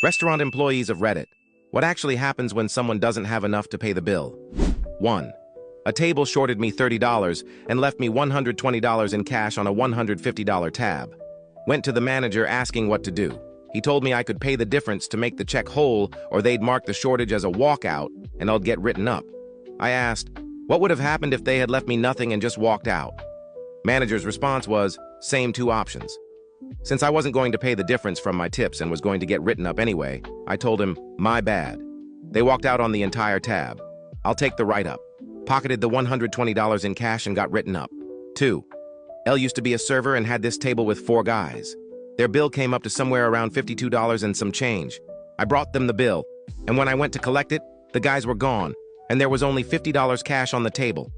Restaurant employees of Reddit. What actually happens when someone doesn't have enough to pay the bill? 1. A table shorted me $30 and left me $120 in cash on a $150 tab. Went to the manager asking what to do. He told me I could pay the difference to make the check whole, or they'd mark the shortage as a walkout and I'd get written up. I asked, what would have happened if they had left me nothing and just walked out? Manager's response was, same two options. Since I wasn't going to pay the difference from my tips and was going to get written up anyway, I told him, my bad. They walked out on the entire tab. I'll take the write-up. Pocketed the $120 in cash and got written up. 2. Elle used to be a server and had this table with 4 guys. Their bill came up to somewhere around $52 and some change. I brought them the bill, and when I went to collect it, the guys were gone, and there was only $50 cash on the table.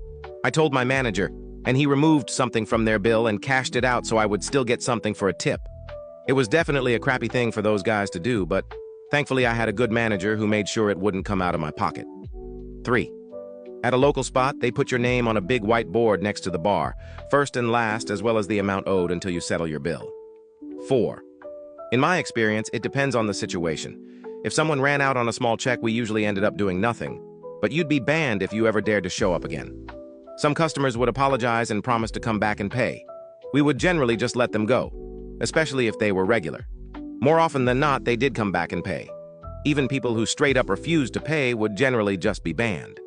I told my manager, and he removed something from their bill and cashed it out so I would still get something for a tip. It was definitely a crappy thing for those guys to do, but thankfully I had a good manager who made sure it wouldn't come out of my pocket. 3. At a local spot, they put your name on a big white board next to the bar, first and last, as well as the amount owed until you settle your bill. 4. In my experience, it depends on the situation. If someone ran out on a small check, we usually ended up doing nothing, but you'd be banned if you ever dared to show up again. Some customers would apologize and promise to come back and pay. We would generally just let them go, especially if they were regular. More often than not, they did come back and pay. Even people who straight up refused to pay would generally just be banned.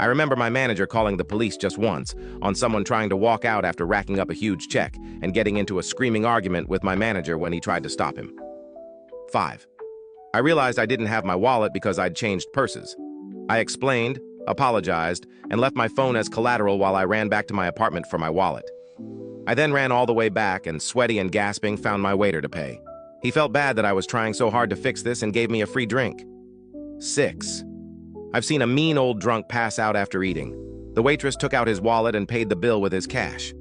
I remember my manager calling the police just once on someone trying to walk out after racking up a huge check and getting into a screaming argument with my manager when he tried to stop him. 5. I realized I didn't have my wallet because I'd changed purses. I explained, apologized, and left my phone as collateral while I ran back to my apartment for my wallet. I then ran all the way back and, sweaty and gasping, found my waiter to pay. He felt bad that I was trying so hard to fix this and gave me a free drink. 6. I've seen a mean old drunk pass out after eating. The waitress took out his wallet and paid the bill with his cash.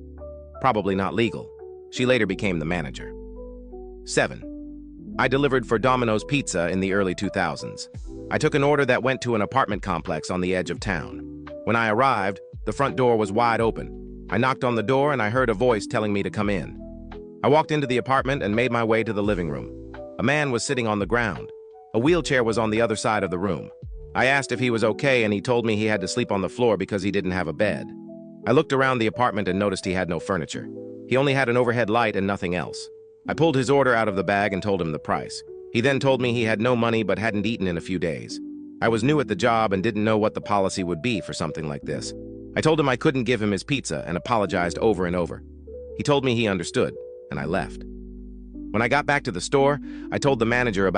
Probably not legal. She later became the manager. 7. I delivered for Domino's Pizza in the early 2000s. I took an order that went to an apartment complex on the edge of town. When I arrived, the front door was wide open. I knocked on the door and I heard a voice telling me to come in. I walked into the apartment and made my way to the living room. A man was sitting on the ground. A wheelchair was on the other side of the room. I asked if he was okay and he told me he had to sleep on the floor because he didn't have a bed. I looked around the apartment and noticed he had no furniture. He only had an overhead light and nothing else. I pulled his order out of the bag and told him the price. He then told me he had no money but hadn't eaten in a few days. I was new at the job and didn't know what the policy would be for something like this. I told him I couldn't give him his pizza and apologized over and over. He told me he understood, and I left. When I got back to the store, I told the manager about